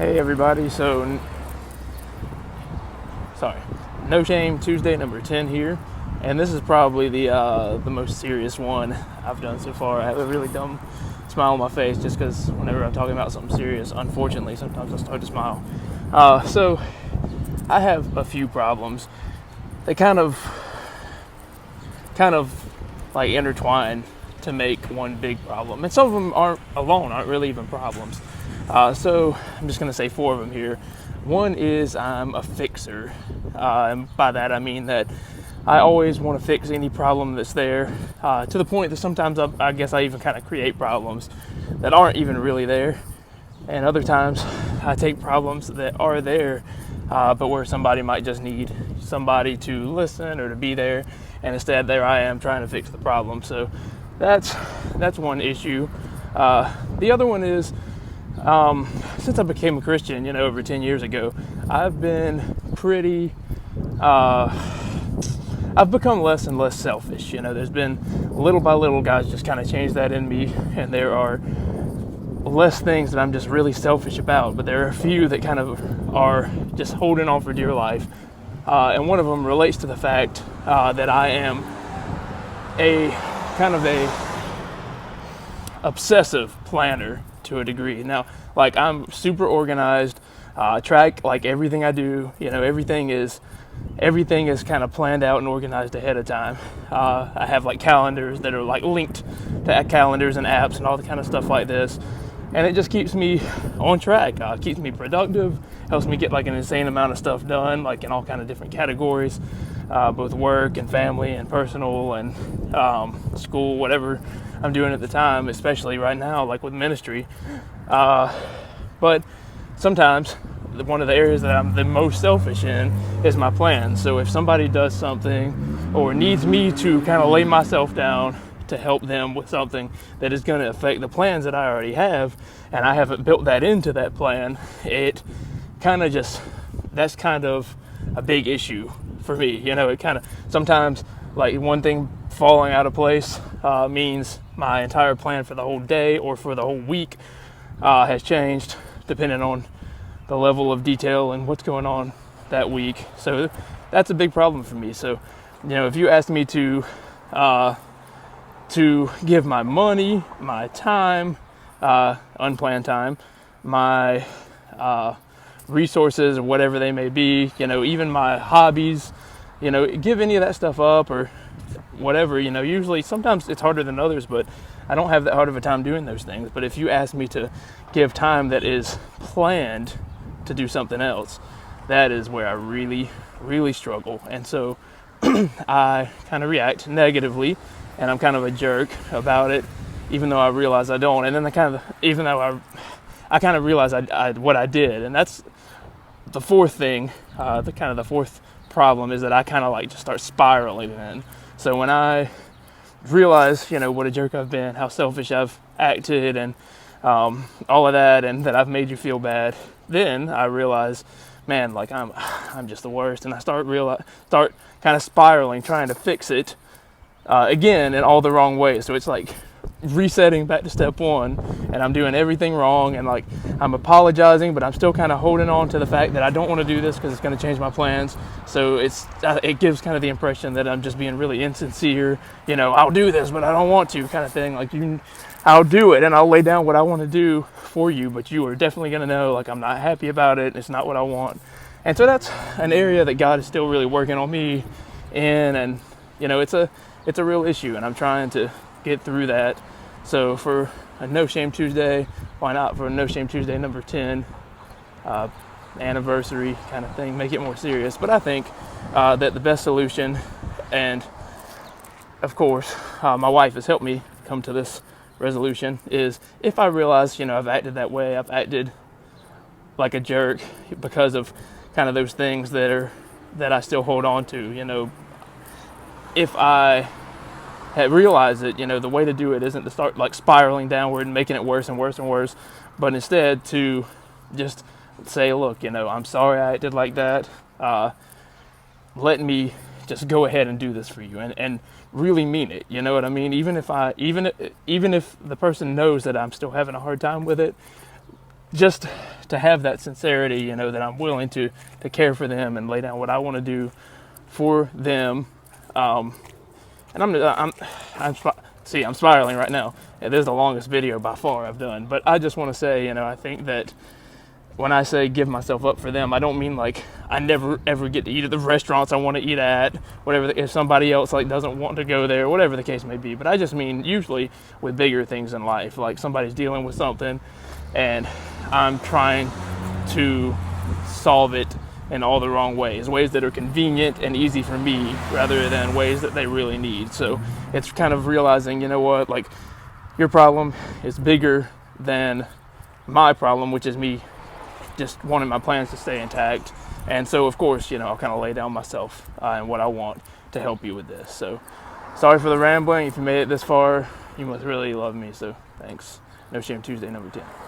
Hey everybody, No Shame Tuesday number 10 here, and this is probably the most serious one I've done so far. I have a really dumb smile on my face just because whenever I'm talking about something serious, unfortunately, sometimes I start to smile. So I have a few problems. They kind of like intertwine to make one big problem, and some of them aren't really even problems. So I'm just going to say 4 of them here. One is I'm a fixer, and by that I mean that I always want to fix any problem that's there, to the point that sometimes I guess I even kind of create problems that aren't even really there, and other times I take problems that are there, but where somebody might just need somebody to listen or to be there, and instead there I am trying to fix the problem. So that's one issue. The other one is, since I became a Christian, over 10 years ago, I've been I've become less and less selfish. There's been little by little, God's just kind of changed that in me, and there are less things that I'm just really selfish about, but there are a few that kind of are just holding on for dear life. And one of them relates to the fact that I am a kind of a obsessive planner to a degree. Now, like, I'm super organized, track like everything I do. Everything is kind of planned out and organized ahead of time. I have like calendars that are like linked to calendars and apps and all the kind of stuff like this, and it just keeps me on track, keeps me productive, helps me get like an insane amount of stuff done, like in all kind of different categories, both work and family and personal and school, whatever I'm doing at the time, especially right now, like with ministry. But sometimes one of the areas that I'm the most selfish in is my plans. So if somebody does something or needs me to kind of lay myself down to help them with something that is going to affect the plans that I already have, and I haven't built that into that plan, it kind of that's kind of a big issue for me. It kind of sometimes, like, one thing falling out of place means my entire plan for the whole day or for the whole week has changed, depending on the level of detail and what's going on that week. So that's a big problem for me. So, if you ask me to give my money, my time, unplanned time, my resources or whatever they may be, even my hobbies, give any of that stuff up or whatever, usually sometimes it's harder than others, but I don't have that hard of a time doing those things. But if you ask me to give time that is planned to do something else, that is where I really, really struggle. And so I kind of react negatively, and I'm kind of a jerk about it, even though I realize I don't. And then I kind of realize what I did. And that's the fourth thing, the fourth problem is that I kind of like just start spiraling then. So when I realize, what a jerk I've been, how selfish I've acted, and all of that, and that I've made you feel bad, then I realize, man, like I'm just the worst, and I start kind of spiraling, trying to fix it again in all the wrong ways. So it's like resetting back to step one, and I'm doing everything wrong, and like I'm apologizing, but I'm still kind of holding on to the fact that I don't want to do this because it's going to change my plans. So it gives kind of the impression that I'm just being really insincere. I'll do this, but I don't want to, kind of thing. Like, I'll do it and I'll lay down what I want to do for you, but you are definitely going to know, like, I'm not happy about it. It's not what I want. And so that's an area that God is still really working on me in, and it's a real issue, and I'm trying to get through that. So for a No Shame Tuesday, why not for a No Shame Tuesday number 10 anniversary kind of thing, make it more serious. But I think that the best solution, and of course my wife has helped me come to this resolution, is if I realize I've acted that way, I've acted like a jerk because of kind of those things that I still hold on to. If I had realized that, the way to do it isn't to start like spiraling downward and making it worse and worse and worse, but instead to just say, look, I'm sorry I acted like that. Let me just go ahead and do this for you, and really mean it. You know what I mean? Even if the person knows that I'm still having a hard time with it, just to have that sincerity, you know, that I'm willing to care for them and lay down what I want to do for them. And I'm spiraling right now. This is the longest video by far I've done, but I just want to say, you know, I think that when I say give myself up for them, I don't mean like I never ever get to eat at the restaurants I want to eat at, whatever, if somebody else like doesn't want to go there, whatever the case may be. But I just mean usually with bigger things in life, like somebody's dealing with something and I'm trying to solve it in all the wrong ways that are convenient and easy for me rather than ways that they really need. So it's kind of realizing, you know what, like your problem is bigger than my problem, which is me just wanting my plans to stay intact. And so of course, you know, I'll kind of lay down myself and what I want to help you with this. So sorry for the rambling. If you made it this far, you must really love me. So thanks. No Shame Tuesday number 10.